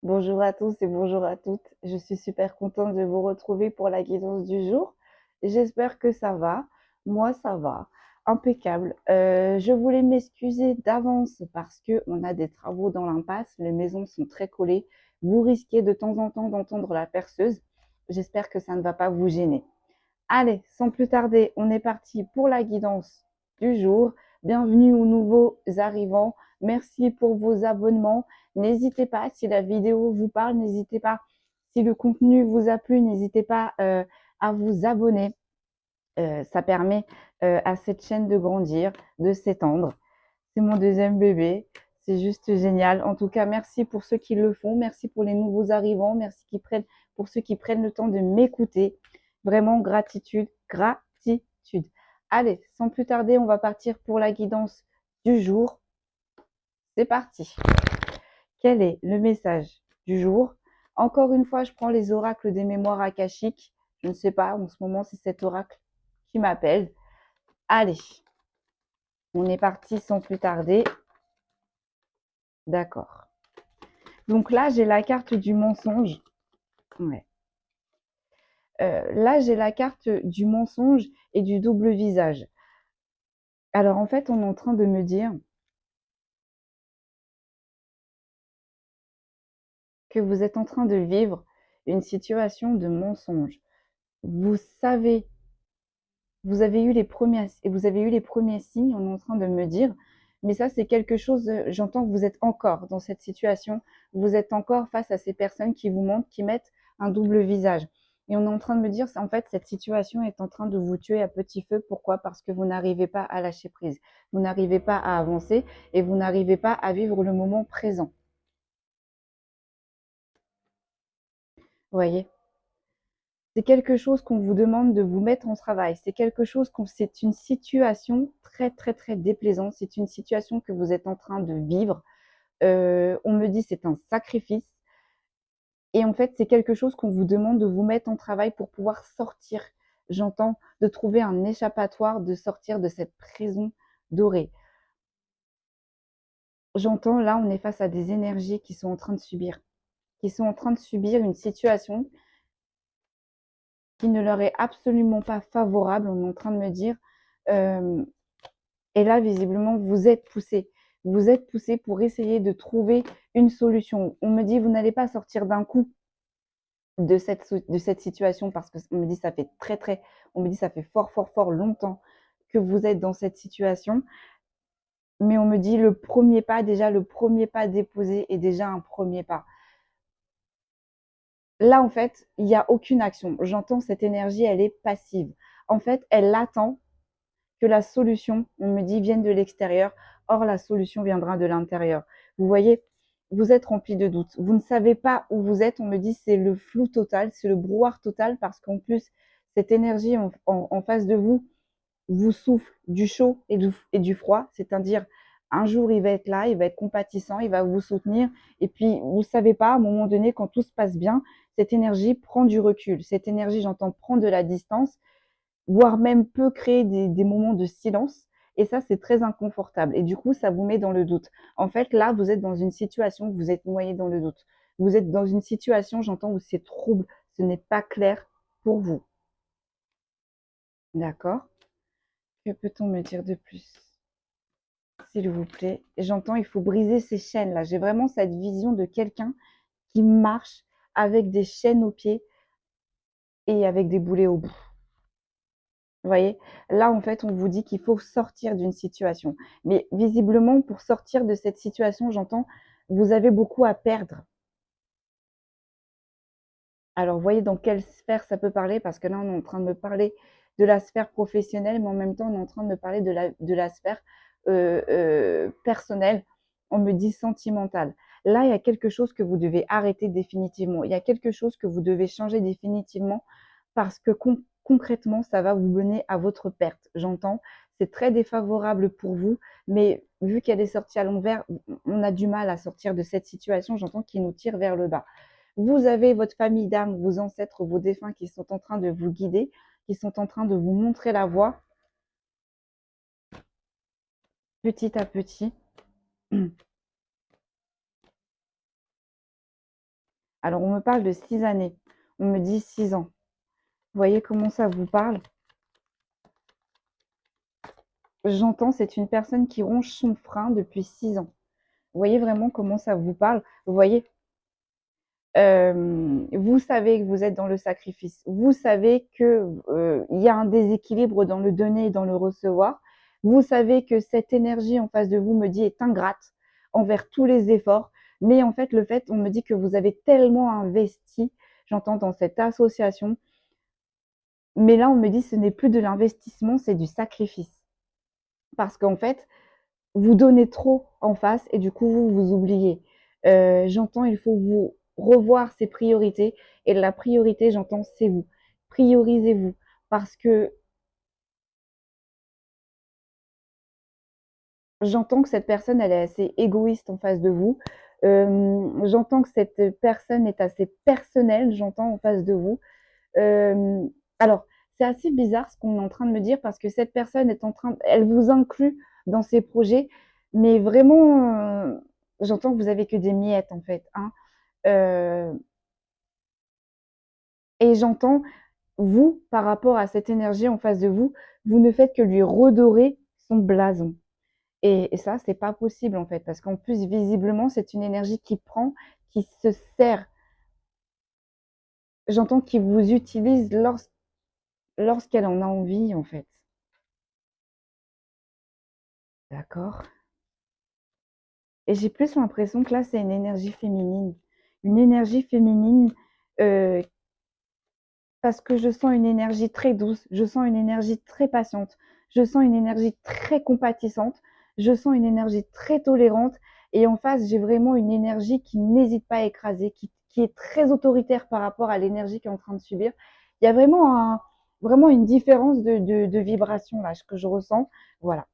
Bonjour à tous et bonjour à toutes. Je suis super contente de vous retrouver pour la guidance du jour. J'espère que ça va. Moi, ça va. Impeccable. Je voulais m'excuser d'avance parce qu'on a des travaux dans l'impasse. Les maisons sont très collées. Vous risquez de temps en temps d'entendre la perceuse. J'espère que ça ne va pas vous gêner. Allez, sans plus tarder, on est parti pour la guidance du jour. Bienvenue aux nouveaux arrivants. Merci pour vos abonnements. N'hésitez pas, si la vidéo vous parle, n'hésitez pas. Si le contenu vous a plu, n'hésitez pas à vous abonner. Ça permet à cette chaîne de grandir, de s'étendre. C'est mon deuxième bébé. C'est juste génial. En tout cas, merci pour ceux qui le font. Merci pour les nouveaux arrivants. Merci pour ceux qui prennent le temps de m'écouter. Vraiment, gratitude, gratitude. Allez, sans plus tarder, on va partir pour la guidance du jour. C'est parti. Quel est le message du jour? Encore une fois, je prends les oracles des mémoires akashiques. Je ne sais pas en ce moment si c'est cet oracle qui m'appelle. Allez, on est parti sans plus tarder. D'accord. Donc là, j'ai la carte du mensonge. Ouais. Là, j'ai la carte du mensonge et du double visage. Alors en fait, on est en train de me dire que vous êtes en train de vivre une situation de mensonge. Vous savez, vous avez eu les premiers signes, on est en train de me dire, mais ça c'est quelque chose, j'entends que vous êtes encore dans cette situation, vous êtes encore face à ces personnes qui vous mentent, qui mettent un double visage. Et on est en train de me dire, en fait, cette situation est en train de vous tuer à petit feu. Pourquoi? Parce que vous n'arrivez pas à lâcher prise. Vous n'arrivez pas à avancer et vous n'arrivez pas à vivre le moment présent. Vous voyez? C'est quelque chose qu'on vous demande de vous mettre en travail. C'est quelque chose c'est une situation très, très, très déplaisante. C'est une situation que vous êtes en train de vivre. On me dit c'est un sacrifice. Et en fait, c'est quelque chose qu'on vous demande de vous mettre en travail pour pouvoir sortir. J'entends de trouver un échappatoire, de sortir de cette prison dorée. J'entends là, on est face à des énergies qui sont en train de subir, une situation qui ne leur est absolument pas favorable. On est en train de me dire, euh, et là, visiblement, vous êtes poussé. Vous êtes poussé pour essayer de trouver une solution. On me dit, vous n'allez pas sortir d'un coup de cette situation parce qu'on me dit, ça fait on me dit, ça fait fort, fort, fort longtemps que vous êtes dans cette situation. Mais on me dit, le premier pas déposé est déjà un premier pas. Là, en fait, il n'y a aucune action. J'entends cette énergie, elle est passive. En fait, elle attend que la solution, on me dit, vienne de l'extérieur. Or, la solution viendra de l'intérieur. Vous voyez, vous êtes rempli de doutes. Vous ne savez pas où vous êtes. On me dit, c'est le flou total, c'est le brouillard total parce qu'en plus, cette énergie en face de vous vous souffle du chaud et du froid. C'est-à-dire, un jour, il va être là, il va être compatissant, il va vous soutenir. Et puis, vous ne savez pas, à un moment donné, quand tout se passe bien, cette énergie prend du recul. Cette énergie, j'entends, prend de la distance, voire même peut créer des moments de silence. Et ça, c'est très inconfortable. Et du coup, ça vous met dans le doute. En fait, là, vous êtes dans une situation où vous êtes noyé dans le doute. Vous êtes dans une situation, j'entends, où c'est trouble. Ce n'est pas clair pour vous. D'accord? Que peut-on me dire de plus? S'il vous plaît. J'entends, il faut briser ces chaînes-là. J'ai vraiment cette vision de quelqu'un qui marche avec des chaînes aux pieds et avec des boulets au bout. Vous voyez? Là, en fait, on vous dit qu'il faut sortir d'une situation. Mais visiblement, pour sortir de cette situation, j'entends, vous avez beaucoup à perdre. Alors, voyez dans quelle sphère ça peut parler, parce que là, on est en train de me parler de la sphère professionnelle, mais en même temps, on est en train de me parler de la sphère personnelle. On me dit sentimentale. Là, il y a quelque chose que vous devez arrêter définitivement. Il y a quelque chose que vous devez changer définitivement parce que concrètement, ça va vous mener à votre perte. J'entends, c'est très défavorable pour vous, mais vu qu'elle est sortie à l'envers, on a du mal à sortir de cette situation. J'entends qu'il nous tire vers le bas. Vous avez votre famille d'âme, vos ancêtres, vos défunts qui sont en train de vous guider, qui sont en train de vous montrer la voie petit à petit. Alors, on me parle de 6 années. On me dit 6 ans. Vous voyez comment ça vous parle? J'entends, c'est une personne qui ronge son frein depuis 6 ans. Vous voyez vraiment comment ça vous parle? Vous voyez, vous savez que vous êtes dans le sacrifice. Vous savez que, il y a un déséquilibre dans le donner et dans le recevoir. Vous savez que cette énergie en face de vous me dit est ingrate envers tous les efforts. Mais en fait, on me dit que vous avez tellement investi, j'entends dans cette association, mais là, on me dit ce n'est plus de l'investissement, c'est du sacrifice. Parce qu'en fait, vous donnez trop en face et du coup, vous vous oubliez. J'entends, il faut vous revoir ses priorités et la priorité, j'entends, c'est vous. Priorisez-vous parce que j'entends que cette personne, elle est assez égoïste en face de vous. J'entends que cette personne est assez personnelle, j'entends en face de vous. Euh, alors, c'est assez bizarre ce qu'on est en train de me dire parce que cette personne est en train, elle vous inclut dans ses projets, mais vraiment, j'entends que vous avez que des miettes en fait, hein. Euh, et j'entends, vous, par rapport à cette énergie en face de vous, vous ne faites que lui redorer son blason. Et ça, c'est pas possible en fait, parce qu'en plus, visiblement, c'est une énergie qui prend, qui se sert. J'entends qu'il vous utilise lorsqu'elle en a envie, en fait. D'accord? Et j'ai plus l'impression que là, c'est une énergie féminine. Une énergie féminine, euh, parce que je sens une énergie très douce, je sens une énergie très patiente, je sens une énergie très compatissante, je sens une énergie très tolérante. Et en face, j'ai vraiment une énergie qui n'hésite pas à écraser, qui est très autoritaire par rapport à l'énergie qu'elle est en train de subir. Il y a vraiment une différence de vibration là, que je ressens. Voilà,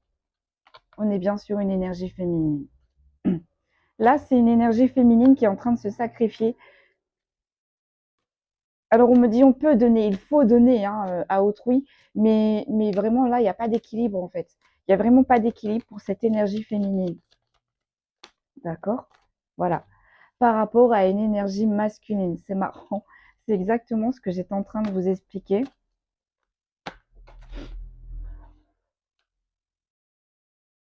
on est bien sur une énergie féminine. Là, c'est une énergie féminine qui est en train de se sacrifier. Alors, on me dit, on peut donner, il faut donner hein, à autrui, mais vraiment, là, il n'y a pas d'équilibre, en fait. Il n'y a vraiment pas d'équilibre pour cette énergie féminine. D'accord? Voilà. Par rapport à une énergie masculine. C'est marrant. C'est exactement ce que j'étais en train de vous expliquer.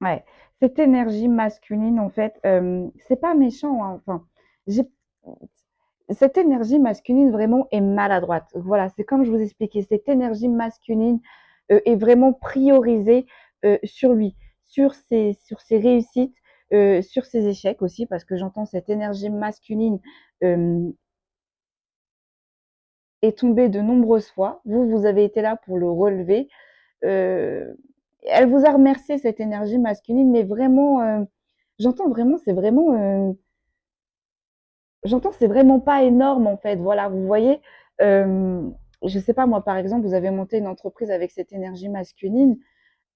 Ouais. Cette énergie masculine, en fait, c'est pas méchant, hein. Enfin, j'ai cette énergie masculine vraiment est maladroite. Voilà, c'est comme je vous expliquais, cette énergie masculine est vraiment priorisée sur lui, sur ses réussites, sur ses échecs aussi, parce que j'entends cette énergie masculine euh, est tombée de nombreuses fois. Vous, vous avez été là pour le relever. Euh, Elle vous a remercié, cette énergie masculine, mais vraiment, j'entends vraiment, j'entends, c'est vraiment pas énorme en fait. Voilà, vous voyez, euh, je sais pas moi, par exemple, vous avez monté une entreprise avec cette énergie masculine.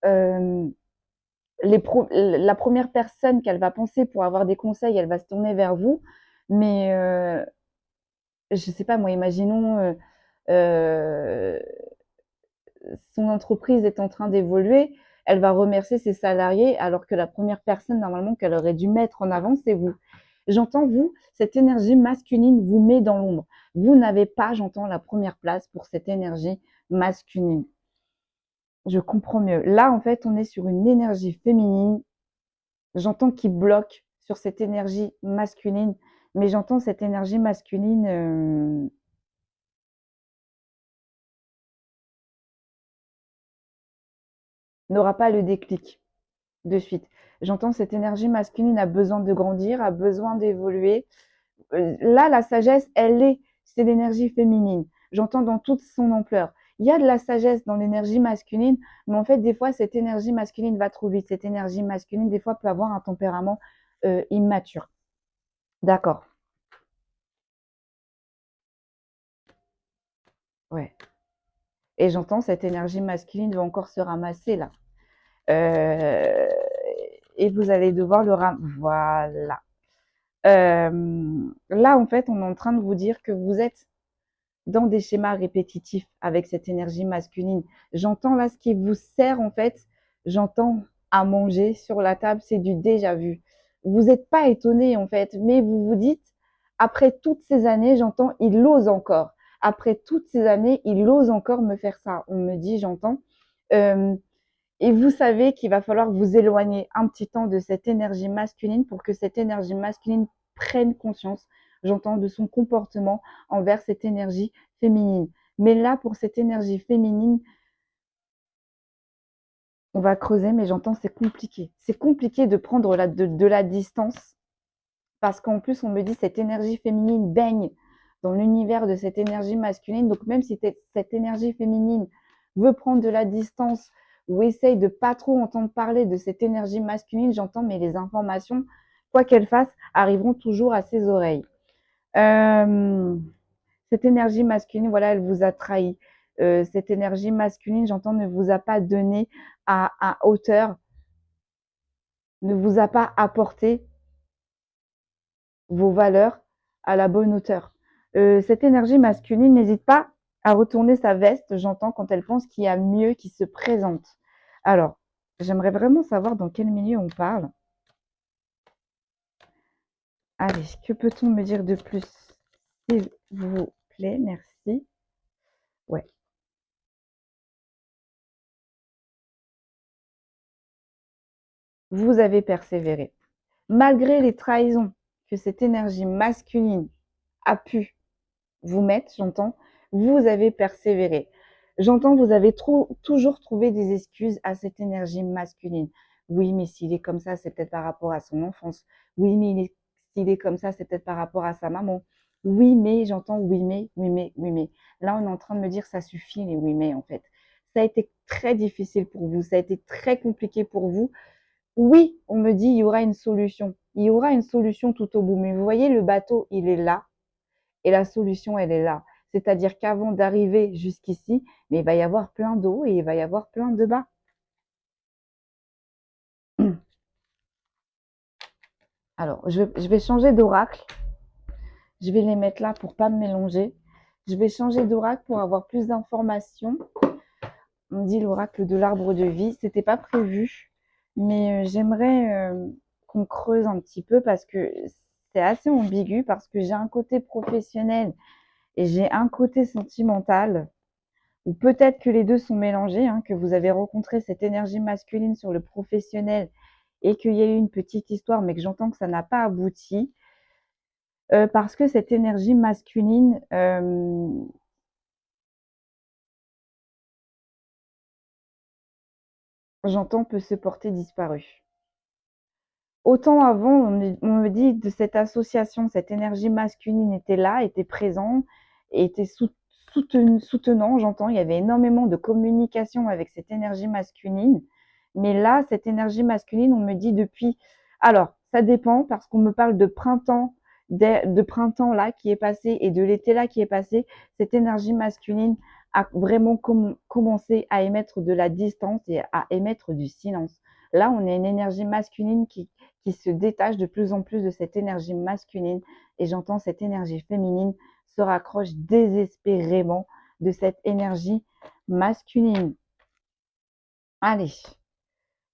euh, la première personne qu'elle va penser pour avoir des conseils, elle va se tourner vers vous. Mais je sais pas moi, imaginons euh, son entreprise est en train d'évoluer, elle va remercier ses salariés alors que la première personne normalement qu'elle aurait dû mettre en avant, c'est vous. J'entends vous, cette énergie masculine vous met dans l'ombre. Vous n'avez pas, j'entends, la première place pour cette énergie masculine. Je comprends mieux. Là, en fait, on est sur une énergie féminine. J'entends qui bloque sur cette énergie masculine, mais j'entends cette énergie masculine n'aura pas le déclic de suite. J'entends cette énergie masculine a besoin de grandir, a besoin d'évoluer. Là, la sagesse, c'est l'énergie féminine. J'entends dans toute son ampleur. Il y a de la sagesse dans l'énergie masculine, mais en fait, des fois, cette énergie masculine va trop vite. Cette énergie masculine, des fois, peut avoir un tempérament immature. D'accord. Ouais. Et j'entends cette énergie masculine va encore se ramasser là. Euh, et vous allez devoir le ramasser. Voilà. Là, en fait, on est en train de vous dire que vous êtes dans des schémas répétitifs avec cette énergie masculine. J'entends là ce qui vous sert, en fait, j'entends à manger sur la table, c'est du déjà vu. Vous n'êtes pas étonné, en fait, mais vous vous dites, Après toutes ces années, j'entends, il ose encore. Après toutes ces années, il ose encore me faire ça. On me dit, j'entends. Euh, et vous savez qu'il va falloir vous éloigner un petit temps de cette énergie masculine pour que cette énergie masculine prenne conscience, j'entends, de son comportement envers cette énergie féminine. Mais là, pour cette énergie féminine, on va creuser, mais j'entends, c'est compliqué. C'est compliqué de prendre de la distance parce qu'en plus, on me dit cette énergie féminine baigne dans l'univers de cette énergie masculine. Donc, même si cette énergie féminine veut prendre de la distance ou essaye de pas trop entendre parler de cette énergie masculine, j'entends, mais les informations, quoi qu'elles fassent, arriveront toujours à ses oreilles. Euh, cette énergie masculine, voilà, elle vous a trahi. Cette énergie masculine, j'entends, ne vous a pas donné à hauteur, ne vous a pas apporté vos valeurs à la bonne hauteur. Cette énergie masculine n'hésite pas à retourner sa veste, j'entends, quand elle pense qu'il y a mieux qui se présente. Alors, j'aimerais vraiment savoir dans quel milieu on parle. Allez, que peut-on me dire de plus, s'il vous plaît? Merci. Ouais. Vous avez persévéré. Malgré les trahisons que cette énergie masculine a pu vous mettre, j'entends, vous avez persévéré. J'entends, vous avez toujours trouvé des excuses à cette énergie masculine. Oui, mais s'il est comme ça, c'est peut-être par rapport à son enfance. Oui, mais s'il est comme ça, c'est peut-être par rapport à sa maman. Oui, mais j'entends oui, mais, oui, mais, oui, mais. Là, on est en train de me dire ça suffit les oui, mais en fait. Ça a été très difficile pour vous, ça a été très compliqué pour vous. Oui, on me dit il y aura une solution. Il y aura une solution tout au bout. Mais vous voyez, le bateau, il est là. Et la solution, elle est là. C'est-à-dire qu'avant d'arriver jusqu'ici, mais il va y avoir plein d'eau et il va y avoir plein de bas. Alors, je vais changer d'oracle. Je vais les mettre là pour pas me mélanger. Je vais changer d'oracle pour avoir plus d'informations. On dit l'oracle de l'arbre de vie. C'était pas prévu, mais j'aimerais qu'on creuse un petit peu parce que c'est assez ambigu parce que j'ai un côté professionnel et j'ai un côté sentimental. Ou peut-être que les deux sont mélangés, hein, que vous avez rencontré cette énergie masculine sur le professionnel et qu'il y a eu une petite histoire, mais que j'entends que ça n'a pas abouti, parce que cette énergie masculine, j'entends, peut se porter disparue. Autant avant, on me dit de cette association, cette énergie masculine était là, était présent, était soutenant, j'entends, il y avait énormément de communication avec cette énergie masculine. Mais là, cette énergie masculine, on me dit depuis. Alors, ça dépend parce qu'on me parle de printemps, de printemps là qui est passé et de l'été là qui est passé. Cette énergie masculine a vraiment commencé à émettre de la distance et à émettre du silence. Là, on a une énergie masculine qui se détache de plus en plus de cette énergie masculine et j'entends cette énergie féminine se raccroche désespérément de cette énergie masculine. Allez,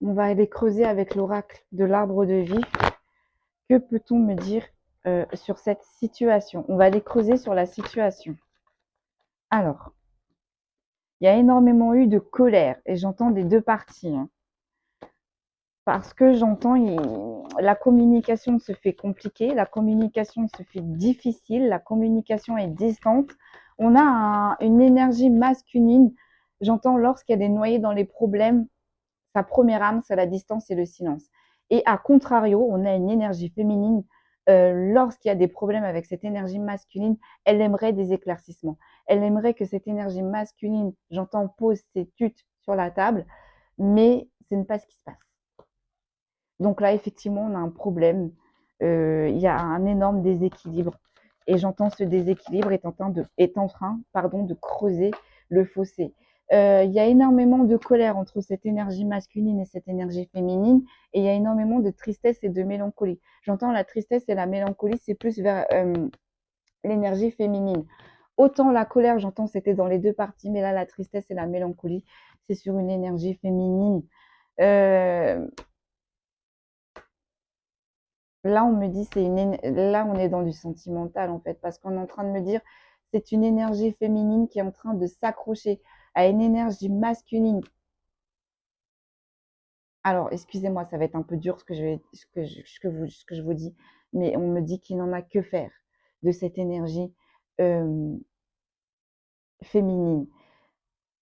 on va aller creuser avec l'oracle de l'arbre de vie. Que peut-on me dire sur cette situation? On va aller creuser sur la situation. Alors, il y a énormément eu de colère et j'entends des deux parties. Hein. Parce que j'entends, la communication se fait compliquée, la communication se fait difficile, la communication est distante. On a une énergie masculine, j'entends, lorsqu'elle est noyée dans les problèmes, sa première âme, c'est la distance et le silence. Et à contrario, on a une énergie féminine, lorsqu'il y a des problèmes avec cette énergie masculine, elle aimerait des éclaircissements. Elle aimerait que cette énergie masculine, j'entends, pose ses tutes sur la table, mais ce n'est pas ce qui se passe. Donc là, effectivement, on a un problème. Il y a un énorme déséquilibre. Et j'entends ce déséquilibre est en train de creuser le fossé. Il y a énormément de colère entre cette énergie masculine et cette énergie féminine. Et il y a énormément de tristesse et de mélancolie. J'entends la tristesse et la mélancolie, c'est plus vers l'énergie féminine. Autant la colère, j'entends, c'était dans les deux parties, mais là, la tristesse et la mélancolie, c'est sur une énergie féminine. Là, on me dit, là, on est dans du sentimental, en fait, parce qu'on est en train de me dire, c'est une énergie féminine qui est en train de s'accrocher à une énergie masculine. Alors, excusez-moi, ça va être un peu dur ce que je vous dis, mais on me dit qu'il n'en a que faire de cette énergie euh, féminine.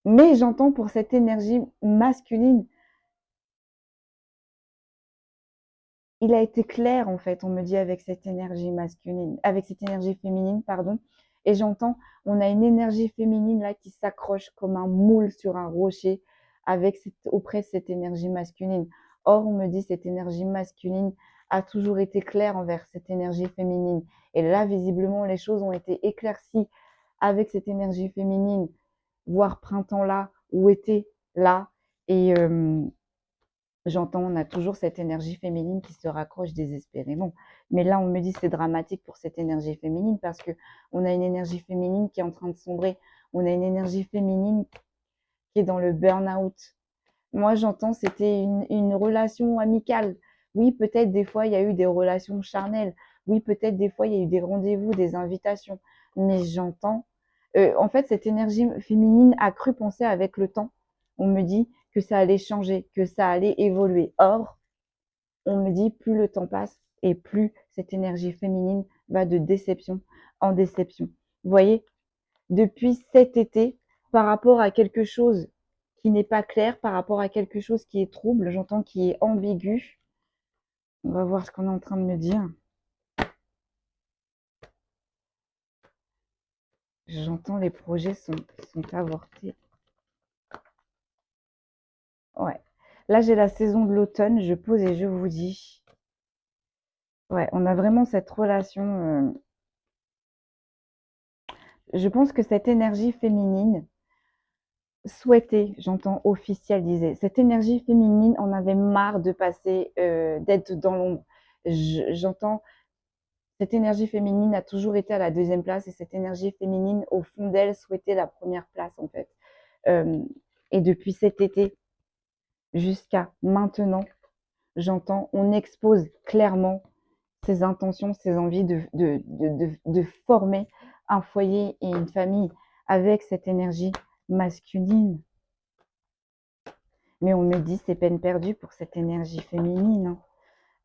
Mais j'entends pour cette énergie masculine, il a été clair en fait, on me dit avec cette énergie masculine, avec cette énergie féminine, pardon. Et j'entends, on a une énergie féminine là qui s'accroche comme un moule sur un rocher auprès de cette énergie masculine. Or, on me dit cette énergie masculine a toujours été claire envers cette énergie féminine. Et là, visiblement, les choses ont été éclaircies avec cette énergie féminine, voire printemps là, ou été là. Et j'entends, on a toujours cette énergie féminine qui se raccroche désespérément. Mais là, on me dit c'est dramatique pour cette énergie féminine parce que on a une énergie féminine qui est en train de sombrer. On a une énergie féminine qui est dans le burn-out. Moi, j'entends c'était une relation amicale. Oui, peut-être des fois, il y a eu des relations charnelles. Oui, peut-être des fois, il y a eu des rendez-vous, des invitations. Mais j'entends, en fait, cette énergie féminine a cru penser avec le temps. On me dit que ça allait changer, que ça allait évoluer. Or, on me dit plus le temps passe et plus cette énergie féminine va de déception en déception. Vous voyez, depuis cet été, par rapport à quelque chose qui n'est pas clair, par rapport à quelque chose qui est trouble, j'entends qui est ambigu. On va voir ce qu'on est en train de me dire. J'entends les projets sont avortés. Ouais. Là, j'ai la saison de l'automne, je pose et je vous dis. Ouais, on a vraiment cette relation. Je pense que cette énergie féminine souhaitait, j'entends officialiser, cette énergie féminine en avait marre de passer, d'être dans l'ombre. J'entends cette énergie féminine a toujours été à la deuxième place et cette énergie féminine, au fond d'elle, souhaitait la première place en fait. Euh, et depuis cet été jusqu'à maintenant, j'entends, on expose clairement ses intentions, ses envies de former un foyer et une famille avec cette énergie masculine. Mais on me dit c'est peine perdue pour cette énergie féminine.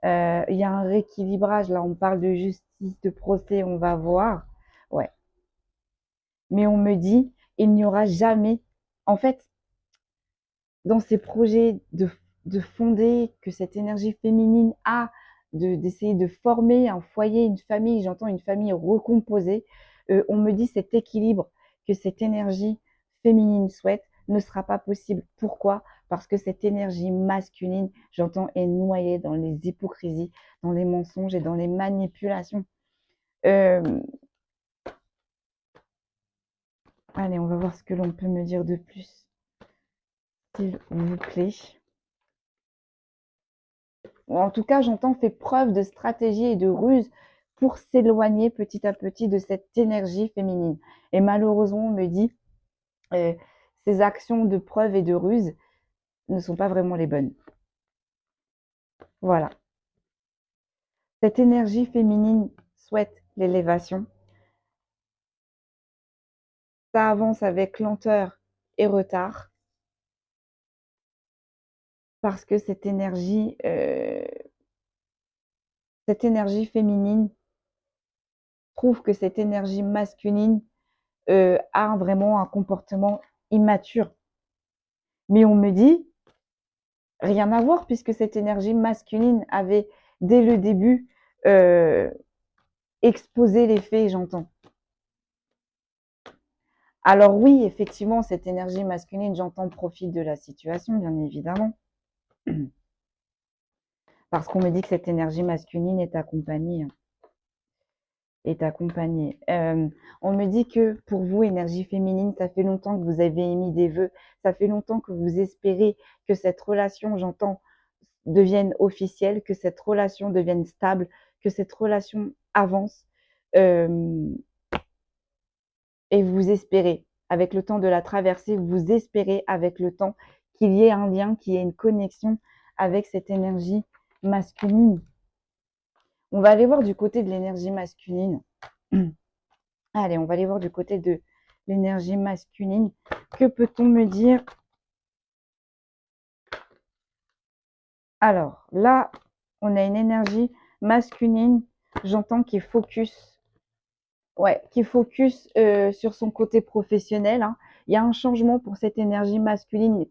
Il y a un rééquilibrage, là on parle de justice, de procès, on va voir. Ouais. Mais on me dit, il n'y aura jamais, en fait, dans ces projets de fonder que cette énergie féminine a, d'essayer de former un foyer, une famille, j'entends une famille recomposée, on me dit cet équilibre que cette énergie féminine souhaite ne sera pas possible. Pourquoi? Parce que cette énergie masculine, j'entends, est noyée dans les hypocrisies, dans les mensonges et dans les manipulations. Euh, allez, on va voir ce que l'on peut me dire de plus, s'il vous plaît. En tout cas, j'entends fait preuve de stratégie et de ruse pour s'éloigner petit à petit de cette énergie féminine. Et malheureusement, on me dit, euh, ces actions de preuve et de ruse ne sont pas vraiment les bonnes. Voilà. Cette énergie féminine souhaite l'élévation. Ça avance avec lenteur et retard parce que cette énergie féminine trouve que cette énergie masculine a vraiment un comportement immature. Mais on me dit, rien à voir puisque cette énergie masculine avait dès le début exposé les faits, j'entends. Alors oui, effectivement, cette énergie masculine, j'entends, profite de la situation, bien évidemment. Parce qu'on me dit que cette énergie masculine est accompagnée. On me dit que pour vous, énergie féminine, ça fait longtemps que vous avez émis des vœux, ça fait longtemps que vous espérez que cette relation, j'entends, devienne officielle, que cette relation devienne stable, que cette relation avance. Euh, et vous espérez, avec le temps de la traversée, vous espérez avec le temps qu'il y ait un lien, qu'il y ait une connexion avec cette énergie masculine. On va aller voir du côté de l'énergie masculine. Allez, on va aller voir du côté de l'énergie masculine. Que peut-on me dire? Alors, là, on a une énergie masculine, j'entends, qui est focus. Ouais, qui est focus sur son côté professionnel, hein. Il y a un changement pour cette énergie masculine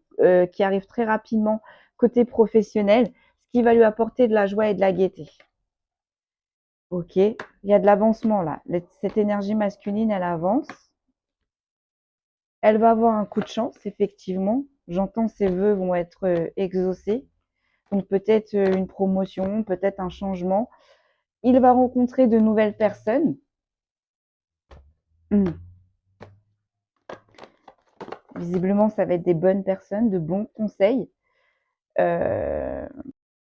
qui arrive très rapidement côté professionnel, ce qui va lui apporter de la joie et de la gaieté. Ok, il y a de l'avancement là. Cette énergie masculine, elle avance. Elle va avoir un coup de chance, effectivement. J'entends ses vœux vont être exaucés. Donc peut-être une promotion, peut-être un changement. Il va rencontrer de nouvelles personnes. Visiblement, ça va être des bonnes personnes, de bons conseils. Euh,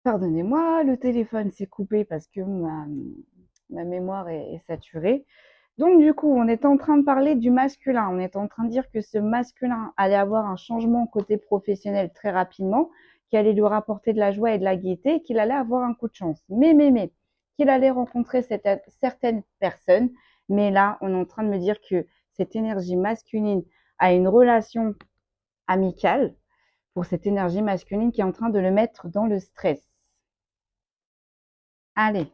Pardonnez-moi, le téléphone s'est coupé parce que ma mémoire est saturée. Donc du coup, on est en train de parler du masculin. On est en train de dire que ce masculin allait avoir un changement côté professionnel très rapidement, qui allait lui rapporter de la joie et de la gaieté, qu'il allait avoir un coup de chance. Mais, qu'il allait rencontrer certaines personnes. Mais là, on est en train de me dire que cette énergie masculine a une relation amicale pour cette énergie masculine qui est en train de le mettre dans le stress. Allez,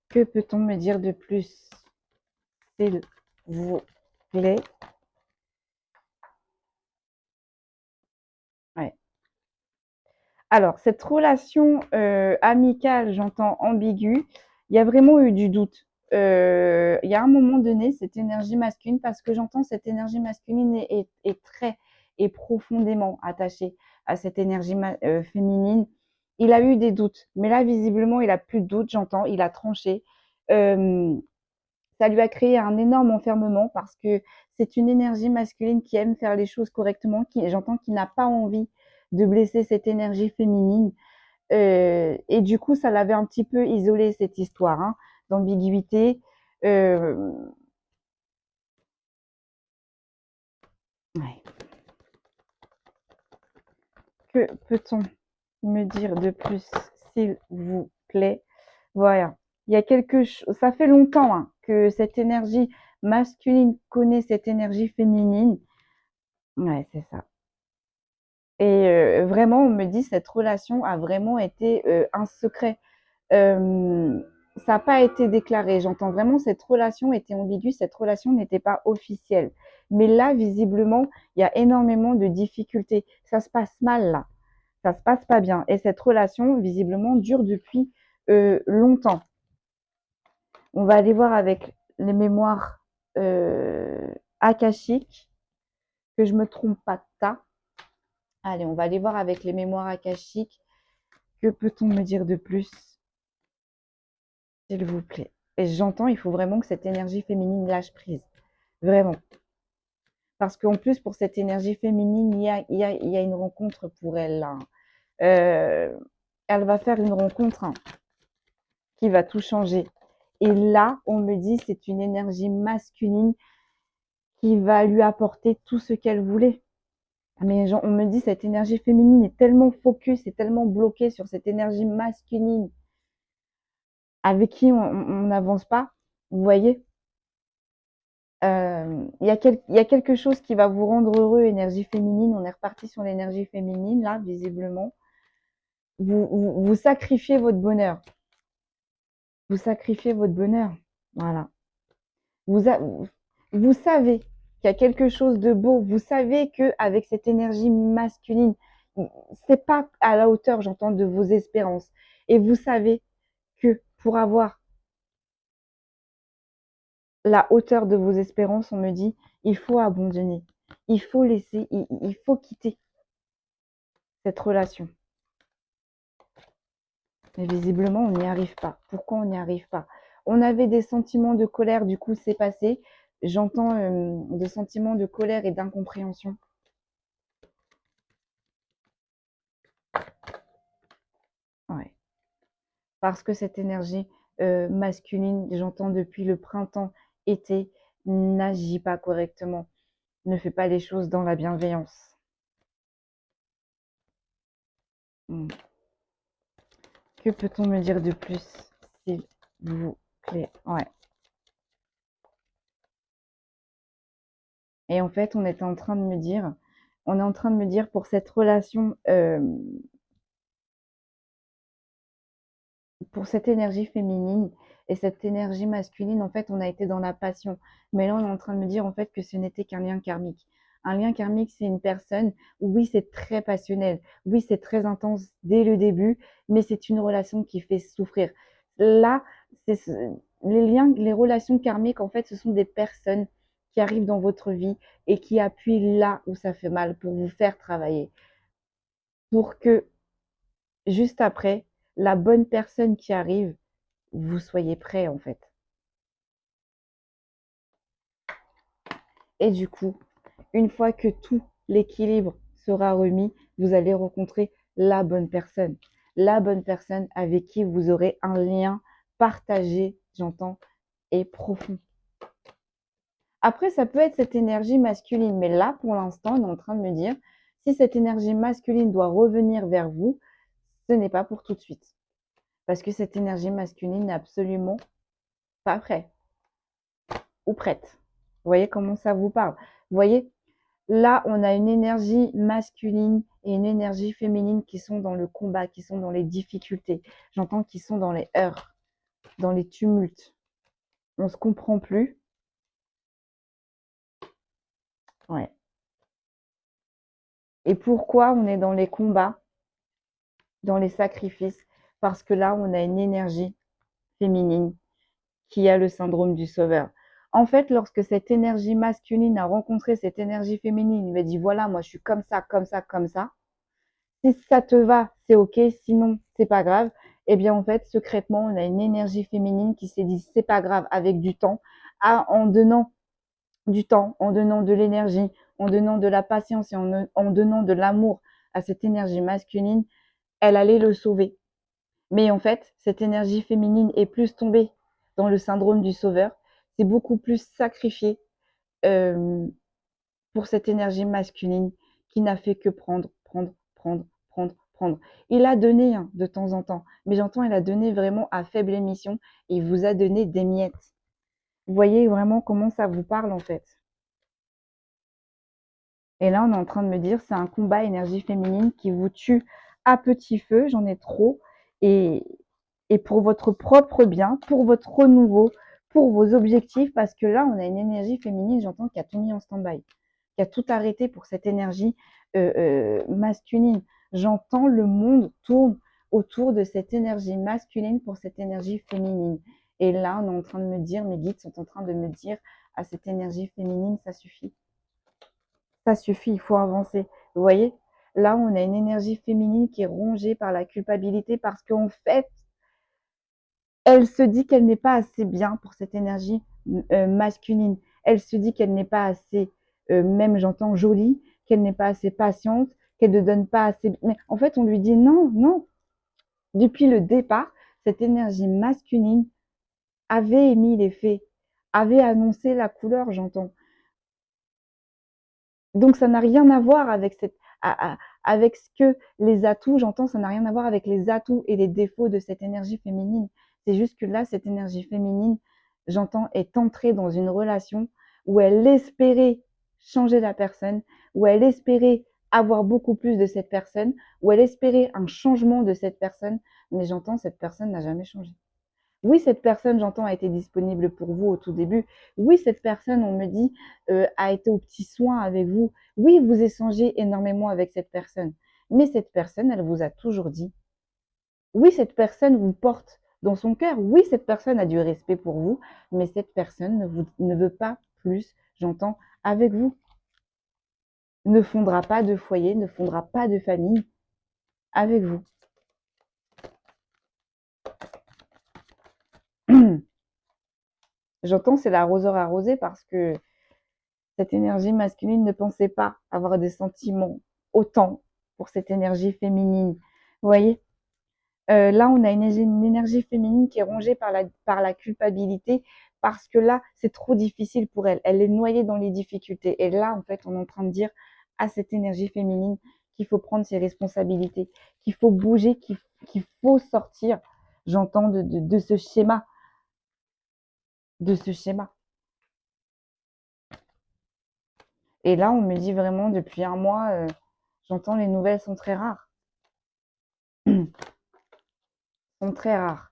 que peut-on me dire de plus, s'il vous plaît? Ouais. Alors, cette relation amicale, j'entends ambiguë, il y a vraiment eu du doute. Il y a un moment donné, cette énergie masculine, parce que j'entends cette énergie masculine est très et profondément attachée à cette énergie féminine. Il a eu des doutes, mais là, visiblement, il a plus de doutes, j'entends, il a tranché. Euh, Ça lui a créé un énorme enfermement parce que c'est une énergie masculine qui aime faire les choses correctement, qui, j'entends, qui n'a pas envie de blesser cette énergie féminine. Et du coup, ça l'avait un petit peu isolé, cette histoire hein, d'ambiguïté. Euh, ouais. Que peut-on me dire de plus, s'il vous plaît? Voilà. Il y a quelque chose, ça fait longtemps hein, que cette énergie masculine connaît cette énergie féminine. Ouais, c'est ça. Et vraiment, on me dit cette relation a vraiment été un secret. Euh, Ça n'a pas été déclaré. J'entends vraiment cette relation était ambiguë, cette relation n'était pas officielle. Mais là, visiblement, il y a énormément de difficultés. Ça se passe mal là. Ça se passe pas bien. Et cette relation, visiblement, dure depuis longtemps. On va aller voir avec les mémoires akashiques, que je me trompe pas de tas. Allez, on va aller voir avec les mémoires akashiques. Que peut-on me dire de plus, s'il vous plaît? Et j'entends, il faut vraiment que cette énergie féminine lâche prise. Vraiment. Parce qu'en plus, pour cette énergie féminine, il y a une rencontre pour elle. Là. Euh, Elle va faire une rencontre hein, qui va tout changer. Et là, on me dit, c'est une énergie masculine qui va lui apporter tout ce qu'elle voulait. Mais on me dit, cette énergie féminine est tellement focus et tellement bloquée sur cette énergie masculine avec qui on n'avance pas. Vous voyez, il y a quelque chose qui va vous rendre heureux, énergie féminine. On est reparti sur l'énergie féminine, là, visiblement. Vous sacrifiez votre bonheur. Vous sacrifiez votre bonheur. Voilà. Vous, a- vous savez qu'il y a quelque chose de beau. Vous savez que avec cette énergie masculine, c'est pas à la hauteur, j'entends, de vos espérances. Et vous savez que pour avoir la hauteur de vos espérances, on me dit, il faut abandonner. Il faut laisser, il faut quitter cette relation. Mais visiblement, on n'y arrive pas. Pourquoi on n'y arrive pas? On avait des sentiments de colère, du coup, c'est passé. J'entends des sentiments de colère et d'incompréhension. Ouais. Parce que cette énergie masculine, j'entends depuis le printemps, été, n'agit pas correctement, ne fait pas les choses dans la bienveillance. Hmm. Que peut-on me dire de plus, s'il Ouais. Et en fait, on est en train de me dire pour cette relation, pour cette énergie féminine et cette énergie masculine, en fait, on a été dans la passion. Mais là, on est en train de me dire, en fait, que ce n'était qu'un lien karmique. Un lien karmique, c'est une personne où oui, c'est très passionnel, oui, c'est très intense dès le début, mais c'est une relation qui fait souffrir. Là, les liens, les relations karmiques, en fait, ce sont des personnes qui arrivent dans votre vie et qui appuient là où ça fait mal pour vous faire travailler, pour que juste après, la bonne personne qui arrive, vous soyez prêts en fait. Et du coup, une fois que tout l'équilibre sera remis, vous allez rencontrer la bonne personne avec qui vous aurez un lien partagé, j'entends, et profond. Après, ça peut être cette énergie masculine, mais là, pour l'instant, on est en train de me dire, si cette énergie masculine doit revenir vers vous, ce n'est pas pour tout de suite. Parce que cette énergie masculine n'est absolument pas prête ou prête. Vous voyez comment ça vous parle? Vous voyez, là, on a une énergie masculine et une énergie féminine qui sont dans le combat, qui sont dans les difficultés. J'entends qu'ils sont dans les heurts, dans les tumultes. On ne se comprend plus. Ouais. Et pourquoi on est dans les combats, dans les sacrifices? Parce que là, on a une énergie féminine qui a le syndrome du sauveur. En fait, lorsque cette énergie masculine a rencontré cette énergie féminine, il lui a dit, voilà, moi je suis comme ça, comme ça, comme ça. Si ça te va, c'est ok, sinon c'est pas grave. Eh bien en fait, secrètement, on a une énergie féminine qui s'est dit c'est pas grave avec du temps, en donnant du temps, en donnant de l'énergie, en donnant de la patience et en donnant de l'amour à cette énergie masculine, elle allait le sauver. Mais en fait, cette énergie féminine est plus tombée dans le syndrome du sauveur, c'est beaucoup plus sacrifié euh, pour cette énergie masculine qui n'a fait que prendre, prendre, prendre, prendre, prendre. Il a donné hein, de temps en temps, mais j'entends, il a donné vraiment à faible émission et il vous a donné des miettes. Vous voyez vraiment comment ça vous parle en fait. Et là, on est en train de me dire, c'est un combat énergie féminine qui vous tue à petit feu, j'en ai trop, et, et pour votre propre bien, pour votre renouveau, pour vos objectifs, parce que là, on a une énergie féminine, j'entends, qui a tout mis en stand-by, qui a tout arrêté pour cette énergie masculine. J'entends le monde tourne autour de cette énergie masculine pour cette énergie féminine. Et là, on est en train de me dire, mes guides sont en train de me dire à cette énergie féminine, ça suffit. Ça suffit, il faut avancer. Vous voyez, là, on a une énergie féminine qui est rongée par la culpabilité parce qu'en fait, elle se dit qu'elle n'est pas assez bien pour cette énergie masculine. Elle se dit qu'elle n'est pas assez, même j'entends jolie, qu'elle n'est pas assez patiente, qu'elle ne donne pas assez. Mais en fait, on lui dit non, non. Depuis le départ, cette énergie masculine avait émis les faits, avait annoncé la couleur, j'entends. Donc ça n'a rien à voir avec avec ce que les atouts, j'entends, ça n'a rien à voir avec les atouts et les défauts de cette énergie féminine. C'est juste que là, cette énergie féminine, j'entends, est entrée dans une relation où elle espérait changer la personne, où elle espérait avoir beaucoup plus de cette personne, où elle espérait un changement de cette personne, mais j'entends, cette personne n'a jamais changé. Oui, cette personne, j'entends, a été disponible pour vous au tout début. Oui, cette personne, on me dit, a été aux petits soins avec vous. Oui, vous échangez énormément avec cette personne. Mais cette personne, elle vous a toujours dit. Oui, cette personne vous porte dans son cœur. Oui, cette personne a du respect pour vous. Mais cette personne ne veut pas plus, j'entends, avec vous. Ne fondera pas de foyer, ne fondera pas de famille avec vous. J'entends, c'est l'arroseur arrosé parce que cette énergie masculine ne pensait pas avoir des sentiments autant pour cette énergie féminine. Vous voyez, là, on a une énergie féminine qui est rongée par la culpabilité parce que là, c'est trop difficile pour elle. Elle est noyée dans les difficultés. Et là, en fait, on est en train de dire à cette énergie féminine qu'il faut prendre ses responsabilités, qu'il faut bouger, qu'il faut sortir, j'entends, de ce schéma de ce schéma. Et là, on me dit vraiment depuis un mois, j'entends les nouvelles sont très rares. Sont très rares.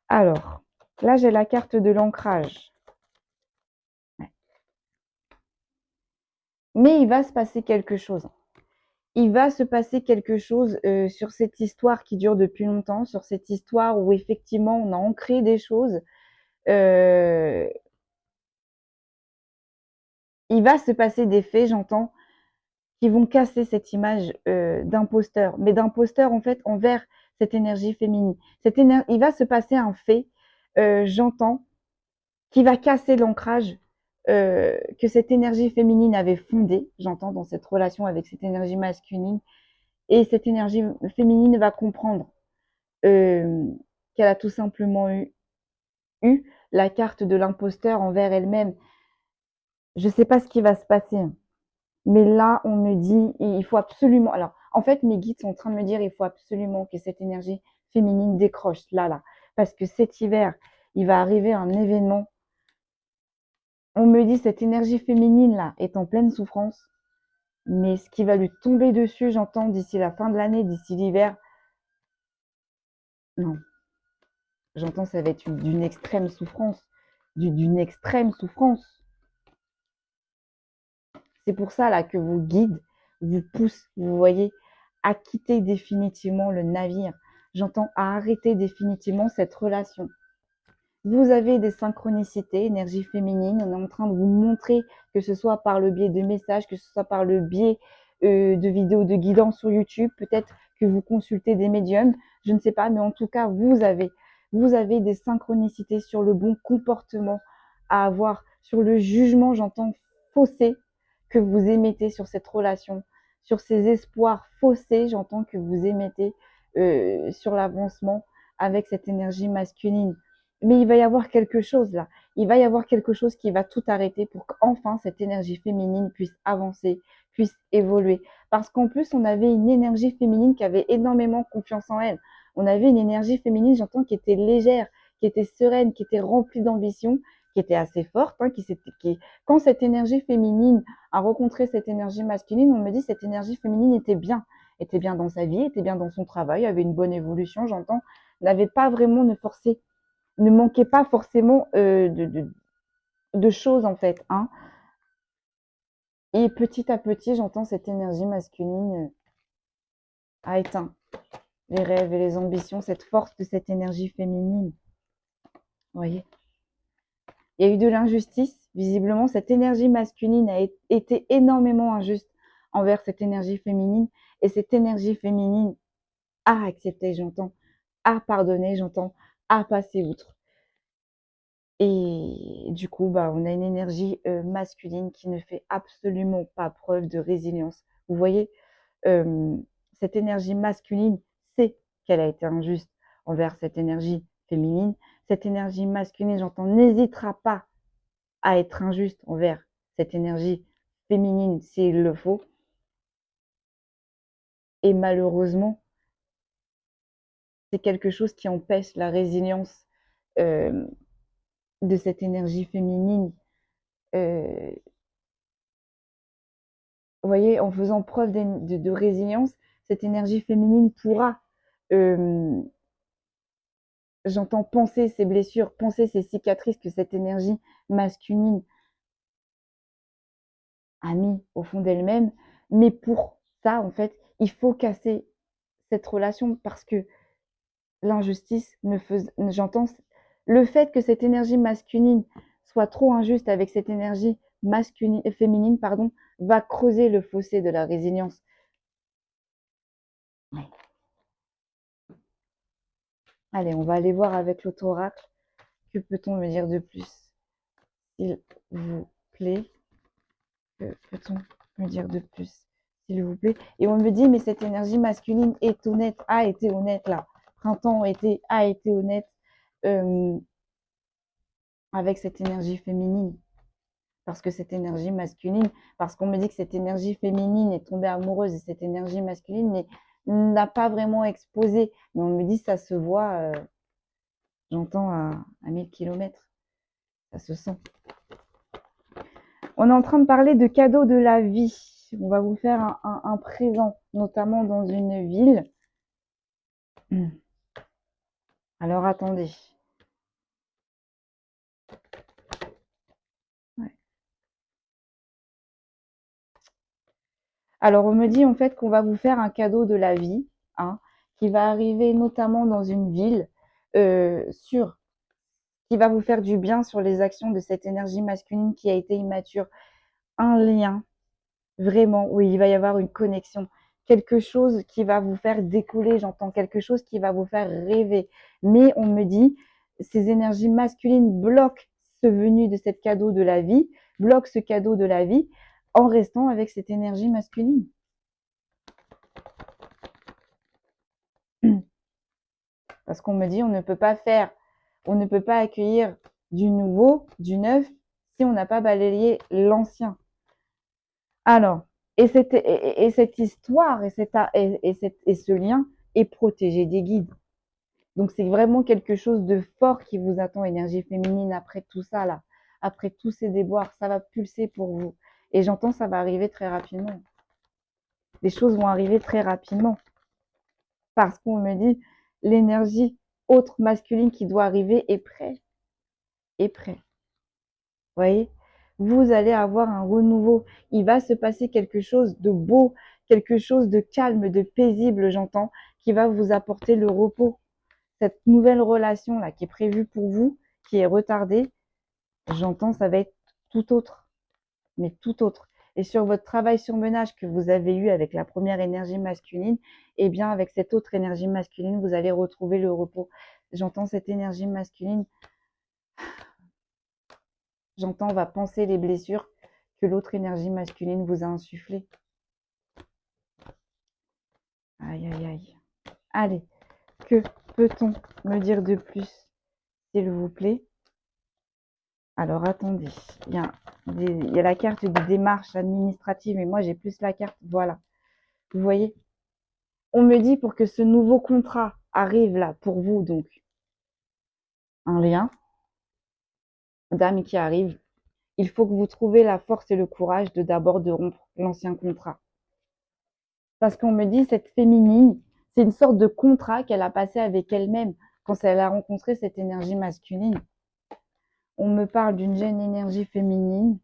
Alors, là, j'ai la carte de l'ancrage. Ouais. Mais il va se passer quelque chose. Il va se passer quelque chose sur cette histoire qui dure depuis longtemps, sur cette histoire où effectivement on a ancré des choses. Euh, il va se passer des faits, j'entends, qui vont casser cette image d'imposteur, mais d'imposteur en fait envers cette énergie féminine. Il va se passer un fait, j'entends, qui va casser l'ancrage que cette énergie féminine avait fondé, j'entends, dans cette relation avec cette énergie masculine. Et cette énergie féminine va comprendre euh, qu'elle a tout simplement eu la carte de l'imposteur envers elle-même. Je ne sais pas ce qui va se passer, mais là, on me dit, il faut absolument. Alors, en fait, mes guides sont en train de me dire, il faut absolument que cette énergie féminine décroche, là, parce que cet hiver, il va arriver un événement. On me dit, cette énergie féminine, là, est en pleine souffrance, mais ce qui va lui tomber dessus, j'entends, d'ici la fin de l'année, d'ici l'hiver, non, j'entends, ça va être d'une extrême souffrance, d'une extrême souffrance. C'est pour ça là que vos guides vous poussent, vous voyez, à quitter définitivement le navire. J'entends à arrêter définitivement cette relation. Vous avez des synchronicités, énergie féminine. On est en train de vous montrer, que ce soit par le biais de messages, que ce soit par le biais de vidéos de guidance sur YouTube, peut-être que vous consultez des médiums, je ne sais pas, mais en tout cas, vous avez des synchronicités sur le bon comportement à avoir, sur le jugement, j'entends, faussé que vous émettez sur cette relation, sur ces espoirs faussés, j'entends, que vous émettez sur l'avancement avec cette énergie masculine. Mais il va y avoir quelque chose là. Il va y avoir quelque chose qui va tout arrêter pour qu'enfin cette énergie féminine puisse avancer, puisse évoluer. Parce qu'en plus, on avait une énergie féminine qui avait énormément confiance en elle. On avait une énergie féminine, j'entends, qui était légère, qui était sereine, qui était remplie d'ambition, qui était assez forte. Quand cette énergie féminine a rencontré cette énergie masculine, on me dit que cette énergie féminine était bien dans sa vie, était bien dans son travail, avait une bonne évolution, j'entends, n'avait pas vraiment ne manquait pas forcément de choses en fait. Hein. Et petit à petit, j'entends cette énergie masculine a éteint les rêves et les ambitions, cette force de cette énergie féminine. Vous voyez, il y a eu de l'injustice. Visiblement, cette énergie masculine a été énormément injuste envers cette énergie féminine. Et cette énergie féminine a accepté, j'entends, a pardonné, j'entends, a passé outre. Et du coup, bah, on a une énergie masculine qui ne fait absolument pas preuve de résilience. Vous voyez, cette énergie masculine sait qu'elle a été injuste envers cette énergie féminine. Cette énergie masculine, j'entends, n'hésitera pas à être injuste envers cette énergie féminine s'il le faut. Et malheureusement, c'est quelque chose qui empêche la résilience euh, de cette énergie féminine. Euh, Vous voyez, en faisant preuve de résilience, cette énergie féminine pourra, j'entends, penser ses blessures, penser ses cicatrices que cette énergie masculine a mis au fond d'elle-même. Mais pour ça, en fait, il faut casser cette relation parce que l'injustice ne faisait, j'entends, le fait que cette énergie masculine soit trop injuste avec cette énergie féminine, pardon, va creuser le fossé de la résilience. Ouais. Allez, on va aller voir avec l'autoracle. Que peut-on me dire de plus, s'il vous plaît? Que peut-on me dire de plus, s'il vous plaît? Et on me dit, mais cette énergie masculine est honnête, a été honnête là. Printemps a été honnête euh, avec cette énergie féminine. Parce que cette énergie masculine, parce qu'on me dit que cette énergie féminine est tombée amoureuse de cette énergie masculine, mais n'a pas vraiment exposé. Mais on me dit, ça se voit, j'entends, à 1000 km. Ça se sent. On est en train de parler de cadeaux de la vie. On va vous faire un présent, notamment dans une ville. Alors, attendez. Ouais. Alors, on me dit en fait qu'on va vous faire un cadeau de la vie, hein, qui va arriver notamment dans une ville, qui va vous faire du bien sur les actions de cette énergie masculine qui a été immature. Un lien, vraiment, où il va y avoir une connexion. Quelque chose qui va vous faire décoller, j'entends quelque chose qui va vous faire rêver. Mais on me dit, ces énergies masculines bloquent ce venu de cette cadeau de la vie, bloquent ce cadeau de la vie en restant avec cette énergie masculine. Parce qu'on me dit, on ne peut pas accueillir du nouveau, du neuf, si on n'a pas balayé l'ancien. Alors, et cette histoire et ce lien est protégé des guides. Donc, c'est vraiment quelque chose de fort qui vous attend, énergie féminine, après tout ça, là. Après tous ces déboires, ça va pulser pour vous. Et j'entends, ça va arriver très rapidement. Les choses vont arriver très rapidement. Parce qu'on me dit, l'énergie autre masculine qui doit arriver est prêt. Est prêt. Vous voyez? Vous allez avoir un renouveau. Il va se passer quelque chose de beau, quelque chose de calme, de paisible, j'entends, qui va vous apporter le repos. Cette nouvelle relation-là qui est prévue pour vous, qui est retardée, j'entends, ça va être tout autre, mais tout autre. Et sur votre travail sur ménage que vous avez eu avec la première énergie masculine, eh bien, avec cette autre énergie masculine, vous allez retrouver le repos. J'entends cette énergie masculine. J'entends, on va penser les blessures que l'autre énergie masculine vous a insufflées. Aïe, aïe, aïe. Allez, que peut-on me dire de plus, s'il vous plaît? Alors, attendez. Il y a la carte des démarches administratives, mais moi, j'ai plus la carte. Voilà. Vous voyez? On me dit pour que ce nouveau contrat arrive là, pour vous, donc, un lien d'âme qui arrive. Il faut que vous trouviez la force et le courage de d'abord de rompre l'ancien contrat. Parce qu'on me dit, cette féminine, c'est une sorte de contrat qu'elle a passé avec elle-même quand elle a rencontré cette énergie masculine. On me parle d'une jeune énergie féminine.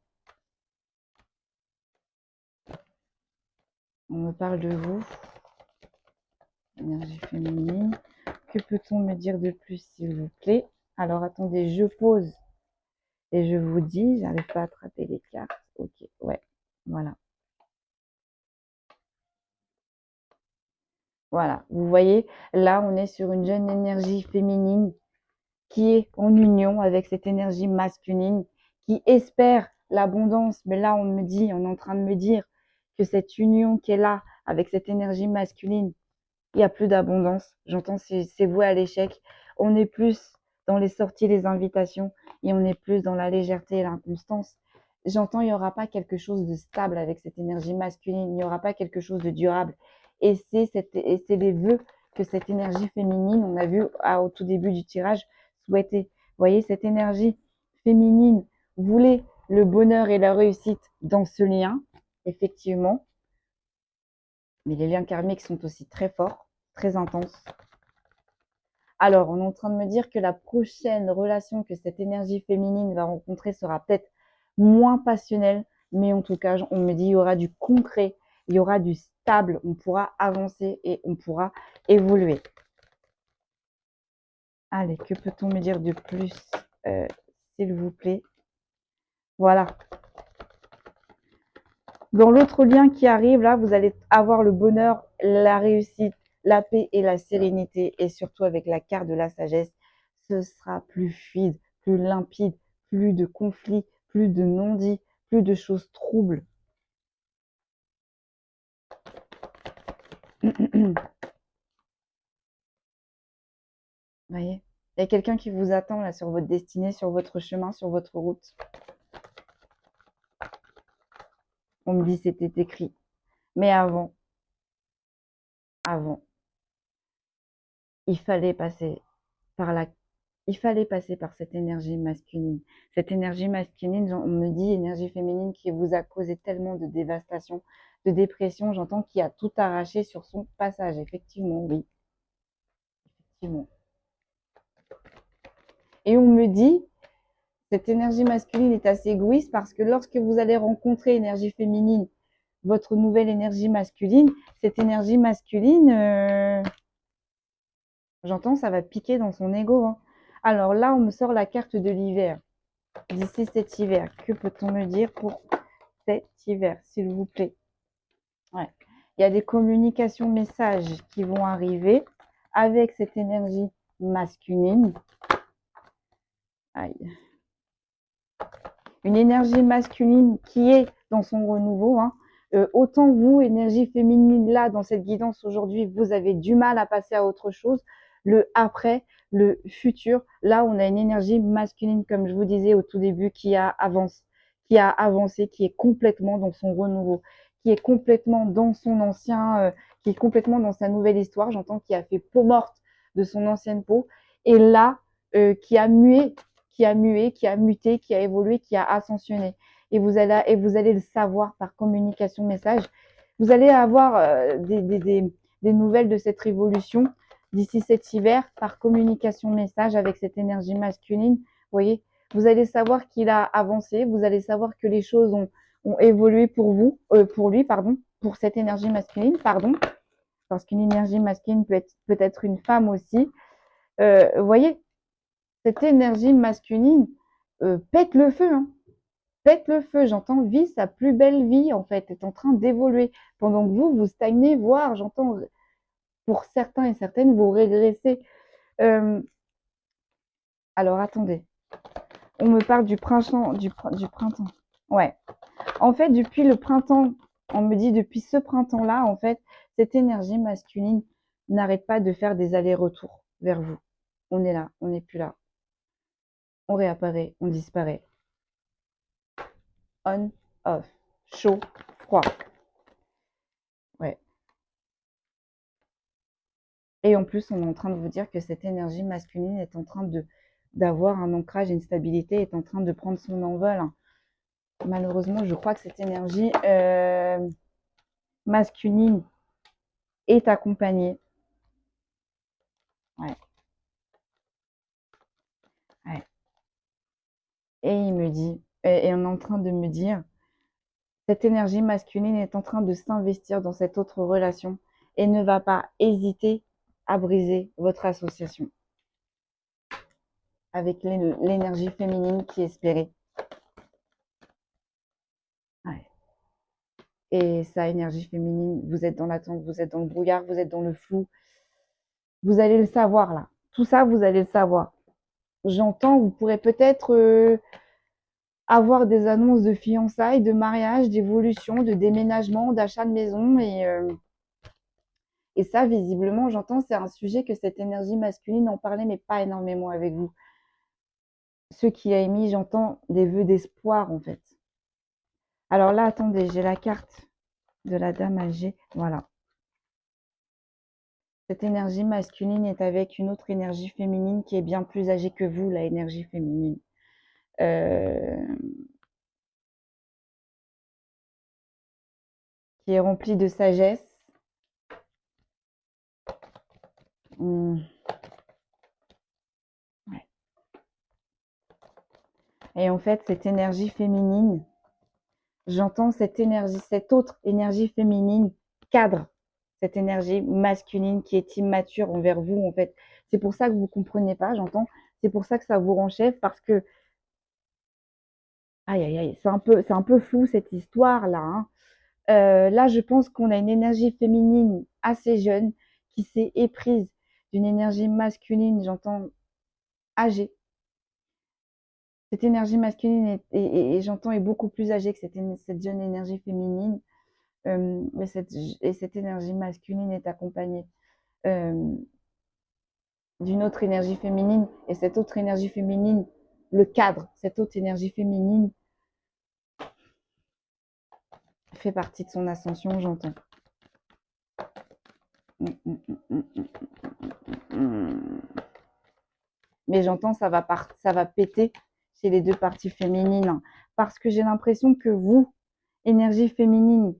On me parle de vous. Énergie féminine. Que peut-on me dire de plus, s'il vous plaît? Alors, attendez, je pose et je vous dis, j'arrive pas à attraper les cartes. Ok, ouais, voilà. Voilà, vous voyez, là, on est sur une jeune énergie féminine qui est en union avec cette énergie masculine, qui espère l'abondance. Mais là, on est en train de me dire que cette union qui est là avec cette énergie masculine, il n'y a plus d'abondance. J'entends, c'est voué à l'échec. On est plus dans les sorties, les invitations, et on est plus dans la légèreté et l'inconstance. J'entends, il n'y aura pas quelque chose de stable avec cette énergie masculine, il n'y aura pas quelque chose de durable. Et c'est les vœux que cette énergie féminine, on a vu au tout début du tirage, souhaitait. Vous voyez, cette énergie féminine voulait le bonheur et la réussite dans ce lien, effectivement. Mais les liens karmiques sont aussi très forts, très intenses. Alors, on est en train de me dire que la prochaine relation que cette énergie féminine va rencontrer sera peut-être moins passionnelle, mais en tout cas, on me dit qu'il y aura du concret, il y aura du stable, on pourra avancer et on pourra évoluer. Allez, que peut-on me dire de plus, s'il vous plaît? Voilà. Dans l'autre lien qui arrive, là, vous allez avoir le bonheur, la réussite, la paix et la sérénité. Et surtout avec la carte de la sagesse, ce sera plus fluide, plus limpide, plus de conflits, plus de non-dits, plus de choses troubles. Vous voyez? Il y a quelqu'un qui vous attend là sur votre destinée, sur votre chemin, sur votre route. On me dit c'était écrit. Mais avant, il fallait passer par il fallait passer par cette énergie masculine. Cette énergie masculine, on me dit énergie féminine qui vous a causé tellement de dévastation, de dépression, j'entends qu'il a tout arraché sur son passage. Effectivement, oui. Effectivement. Et on me dit, cette énergie masculine est assez égoïste parce que lorsque vous allez rencontrer énergie féminine, votre nouvelle énergie masculine, cette énergie masculine, j'entends, ça va piquer dans son ego. Hein. Alors là, on me sort la carte de l'hiver. D'ici cet hiver, que peut-on me dire pour cet hiver, s'il vous plaît? Ouais. Il y a des communications, messages qui vont arriver avec cette énergie masculine. Aïe. Une énergie masculine qui est dans son renouveau. Hein. Autant vous, énergie féminine, là, dans cette guidance aujourd'hui, vous avez du mal à passer à autre chose. Le après, le futur, là, on a une énergie masculine, comme je vous disais au tout début, qui a avancé, qui est complètement dans son renouveau, qui est complètement dans son ancien, qui est complètement dans sa nouvelle histoire. J'entends qui a fait peau morte de son ancienne peau. Et là, qui a mué, qui a muté, qui a évolué, qui a ascensionné. Et vous allez le savoir par communication message. Vous allez avoir des nouvelles de cette révolution d'ici cet hiver par communication message avec cette énergie masculine. Vous voyez, vous allez savoir qu'il a avancé, vous allez savoir que les choses ont évolué pour vous, pour lui, pardon, pour cette énergie masculine, pardon, parce qu'une énergie masculine peut être une femme aussi. Vous voyez, cette énergie masculine pète le feu, hein. Pète le feu, j'entends, vit sa plus belle vie, en fait, est en train d'évoluer. Pendant que vous stagnez, voire, j'entends, pour certains et certaines, vous régressez. Alors, attendez. On me parle du printemps. Du printemps. Ouais. En fait, depuis le printemps, on me dit depuis ce printemps-là, en fait, cette énergie masculine n'arrête pas de faire des allers-retours vers vous. On est là, on n'est plus là. On réapparaît, on disparaît. On, off, chaud, froid. Ouais. Et en plus, on est en train de vous dire que cette énergie masculine est en train d'avoir un ancrage et une stabilité, est en train de prendre son envol. Malheureusement, je crois que cette énergie masculine est accompagnée. Ouais. Ouais. Et il me dit, et on est en train de me dire, cette énergie masculine est en train de s'investir dans cette autre relation et ne va pas hésiter à briser votre association avec l'énergie féminine qui est espérée. Ouais. Et sa énergie féminine, vous êtes dans l'attente, vous êtes dans le brouillard, vous êtes dans le flou. Vous allez le savoir là. Tout ça, vous allez le savoir. J'entends, vous pourrez peut-être avoir des annonces de fiançailles, de mariage, d'évolution, de déménagement, d'achat de maison. Et ça, visiblement, j'entends, c'est un sujet que cette énergie masculine en parlait, mais pas énormément avec vous. Ce qui a émis, j'entends, des vœux d'espoir, en fait. Alors là, attendez, j'ai la carte de la dame âgée. Voilà. Cette énergie masculine est avec une autre énergie féminine qui est bien plus âgée que vous, la énergie féminine. Qui est remplie de sagesse. Ouais. Et en fait, cette énergie féminine, j'entends cette énergie, cette autre énergie féminine cadre cette énergie masculine qui est immature envers vous, en fait. C'est pour ça que vous ne comprenez pas, j'entends. C'est pour ça que ça vous rend chef, parce que, aïe, aïe, aïe, c'est un peu flou cette histoire-là. Hein. Là, je pense qu'on a une énergie féminine assez jeune qui s'est éprise d'une énergie masculine, j'entends, âgée. Cette énergie masculine, j'entends, est beaucoup plus âgée que cette jeune énergie féminine. Et cette énergie masculine est accompagnée d'une autre énergie féminine. Et cette autre énergie féminine, le cadre, cette autre énergie féminine fait partie de son ascension, j'entends. Mais j'entends ça va péter chez les deux parties féminines. Parce que j'ai l'impression que vous, énergie féminine,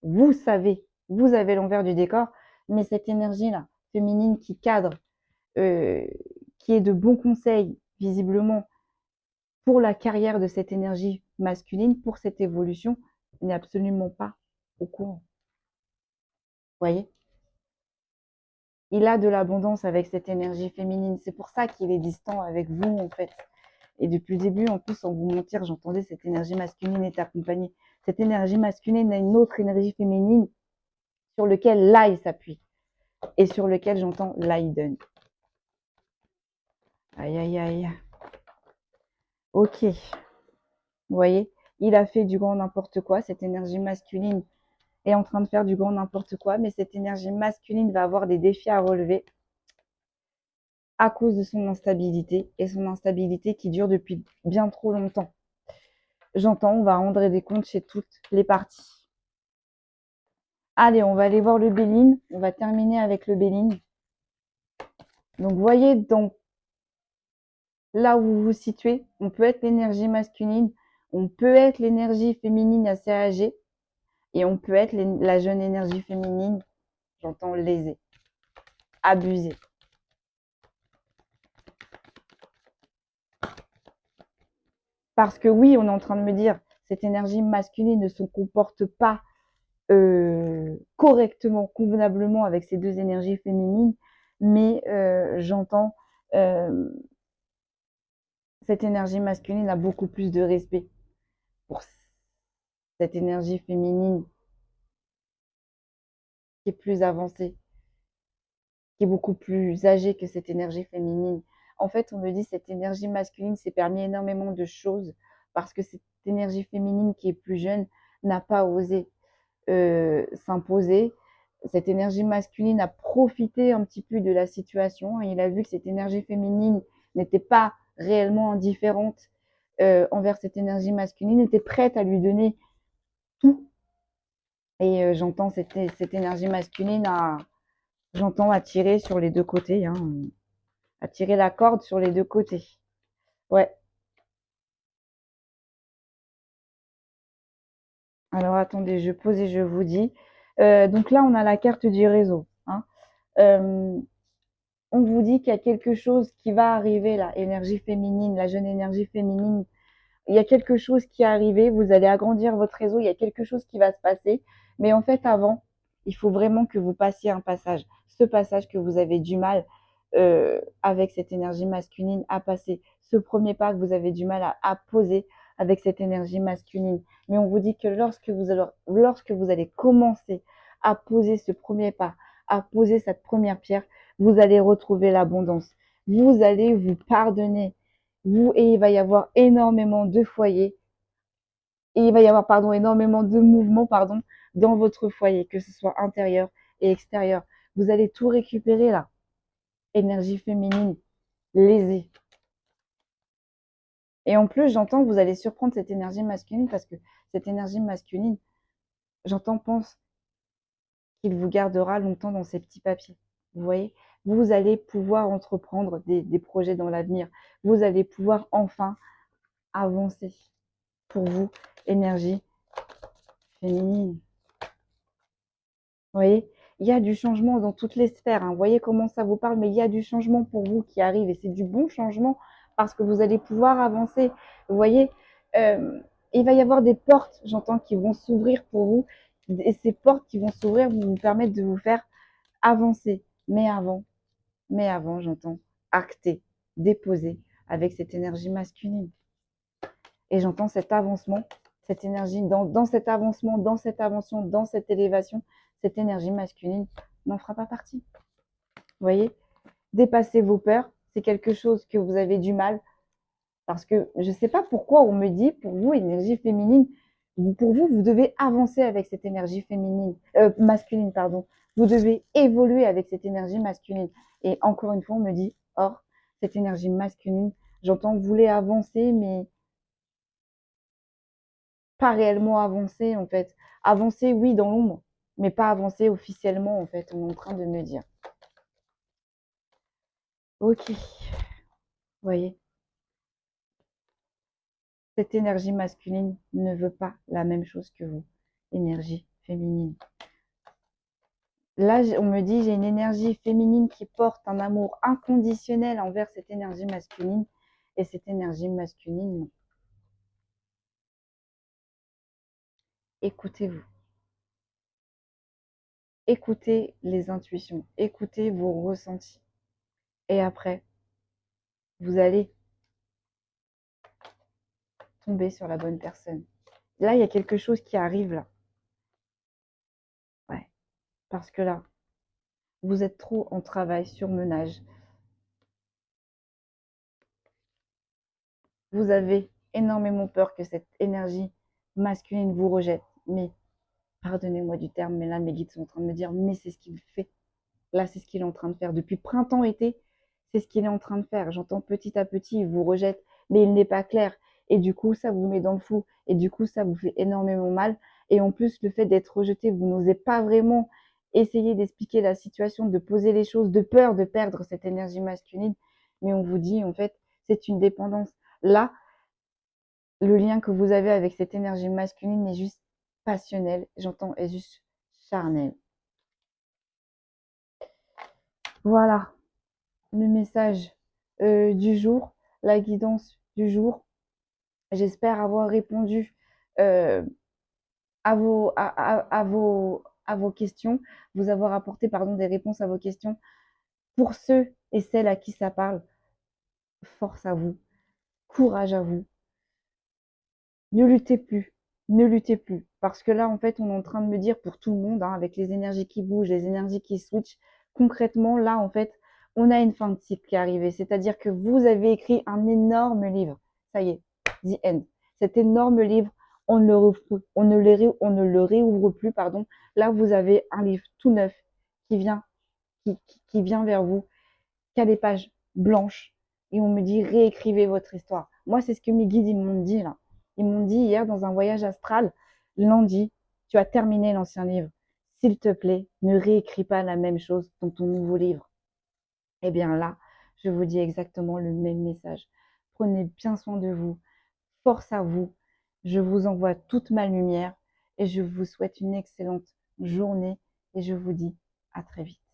vous savez, vous avez l'envers du décor, mais cette énergie-là, féminine qui cadre, euh, qui est de bons conseils, visiblement, pour la carrière de cette énergie masculine, pour cette évolution, n'est absolument pas au courant. Vous voyez? Il a de l'abondance avec cette énergie féminine. C'est pour ça qu'il est distant avec vous, en fait. Et depuis le début, en plus, sans vous mentir, j'entendais cette énergie masculine est accompagnée. Cette énergie masculine a une autre énergie féminine sur lequel là, il s'appuie. Et sur lequel j'entends là, il donne. Aïe, aïe, aïe. Ok. Vous voyez, il a fait du grand n'importe quoi. Cette énergie masculine est en train de faire du grand n'importe quoi. Mais cette énergie masculine va avoir des défis à relever à cause de son instabilité. Et son instabilité qui dure depuis bien trop longtemps. J'entends, on va rendre des comptes chez toutes les parties. Allez, on va aller voir le Béline. On va terminer avec le Béline. Donc, vous voyez, là où vous vous situez, on peut être l'énergie masculine, on peut être l'énergie féminine assez âgée, et on peut être la jeune énergie féminine, j'entends lésée, abusée. Parce que oui, on est en train de me dire, cette énergie masculine ne se comporte pas correctement, convenablement avec ces deux énergies féminines, mais j'entends cette énergie masculine a beaucoup plus de respect pour cette énergie féminine qui est plus avancée, qui est beaucoup plus âgée que cette énergie féminine. En fait, on me dit cette énergie masculine s'est permis énormément de choses parce que cette énergie féminine qui est plus jeune n'a pas osé s'imposer. Cette énergie masculine a profité un petit peu de la situation. Il a vu que cette énergie féminine n'était pas réellement indifférente envers cette énergie masculine, était prête à lui donner tout. Et j'entends cette énergie masculine j'entends attirer sur les deux côtés, hein, attirer la corde sur les deux côtés. Ouais. Alors attendez, je pose et je vous dis. Donc là, on a la carte du réseau. Hein. On vous dit qu'il y a quelque chose qui va arriver, la énergie féminine, la jeune énergie féminine. Il y a quelque chose qui est arrivé, vous allez agrandir votre réseau, il y a quelque chose qui va se passer. Mais en fait, avant, il faut vraiment que vous passiez un passage. Ce passage que vous avez du mal avec cette énergie masculine à passer. Ce premier pas que vous avez du mal à poser avec cette énergie masculine. Mais on vous dit que lorsque vous allez commencer à poser ce premier pas, à poser cette première pierre, vous allez retrouver l'abondance. Vous allez vous pardonner. Et il va y avoir énormément de foyers. Et il va y avoir, énormément de mouvements, dans votre foyer, que ce soit intérieur et extérieur. Vous allez tout récupérer là. Énergie féminine, lésée. Et en plus, j'entends que vous allez surprendre cette énergie masculine parce que cette énergie masculine, pense qu'il vous gardera longtemps dans ces petits papiers. Vous voyez, vous allez pouvoir entreprendre des projets dans l'avenir. Vous allez pouvoir enfin avancer pour vous, énergie féminine. Vous voyez, il y a du changement dans toutes les sphères. Hein. Vous voyez comment ça vous parle, mais il y a du changement pour vous qui arrive et c'est du bon changement parce que vous allez pouvoir avancer. Vous voyez, il va y avoir des portes, j'entends, qui vont s'ouvrir pour vous et ces portes qui vont s'ouvrir vont vous permettre de vous faire avancer. Mais avant, j'entends, acter, déposer avec cette énergie masculine. Et j'entends cet avancement, cette énergie, dans cet avancement, dans cette invention, dans cette élévation, cette énergie masculine n'en fera pas partie. Vous voyez, dépasser vos peurs, c'est quelque chose que vous avez du mal. Parce que je ne sais pas pourquoi on me dit, pour vous, énergie féminine, pour vous, vous devez avancer avec cette énergie masculine, pardon. Vous devez évoluer avec cette énergie masculine. Et encore une fois, on me dit, or, cette énergie masculine, j'entends, vous voulez avancer, mais pas réellement avancer, en fait. Avancer, oui, dans l'ombre, mais pas avancer officiellement, en fait, on est en train de me dire. Ok. Voyez, cette énergie masculine ne veut pas la même chose que vous, énergie féminine. Là, on me dit, j'ai une énergie féminine qui porte un amour inconditionnel envers cette énergie masculine. Et cette énergie masculine, non. Écoutez-vous. Écoutez les intuitions. Écoutez vos ressentis. Et après, vous allez tomber sur la bonne personne. Là, il y a quelque chose qui arrive là. Ouais. Parce que là, vous êtes trop en travail, surmenage. Vous avez énormément peur que cette énergie masculine vous rejette. Mais, pardonnez-moi du terme, mais là, mes guides sont en train de me dire, mais c'est ce qu'il fait. Là, c'est ce qu'il est en train de faire. Depuis printemps-été, c'est ce qu'il est en train de faire. J'entends petit à petit, il vous rejette, mais il n'est pas clair. Et du coup, ça vous met dans le flou. Et du coup, ça vous fait énormément mal. Et en plus, le fait d'être rejeté, vous n'osez pas vraiment essayer d'expliquer la situation, de poser les choses, de peur de perdre cette énergie masculine. Mais on vous dit, en fait, c'est une dépendance. Là, le lien que vous avez avec cette énergie masculine est juste passionnel. J'entends, est juste charnel. Voilà le message du jour, la guidance du jour. J'espère avoir répondu à vos questions, vous avoir apporté pardon, des réponses à vos questions. Pour ceux et celles à qui ça parle, force à vous, courage à vous. Ne luttez plus, ne luttez plus. Parce que là, en fait, on est en train de me dire pour tout le monde, hein, avec les énergies qui bougent, les énergies qui switchent, concrètement, là, en fait, on a une fin de cycle qui est arrivée. C'est-à-dire que vous avez écrit un énorme livre. Ça y est, the end. Cet énorme livre, on ne le réouvre plus, pardon. Là, vous avez un livre tout neuf qui vient, qui vient vers vous, qui a des pages blanches. Et on me dit, réécrivez votre histoire. Moi, c'est ce que mes guides, ils m'ont dit là. Ils m'ont dit hier dans un voyage astral, lundi, tu as terminé l'ancien livre. S'il te plaît, ne réécris pas la même chose dans ton nouveau livre. Eh bien là, je vous dis exactement le même message. Prenez bien soin de vous. Force à vous. Je vous envoie toute ma lumière et je vous souhaite une excellente journée et je vous dis à très vite.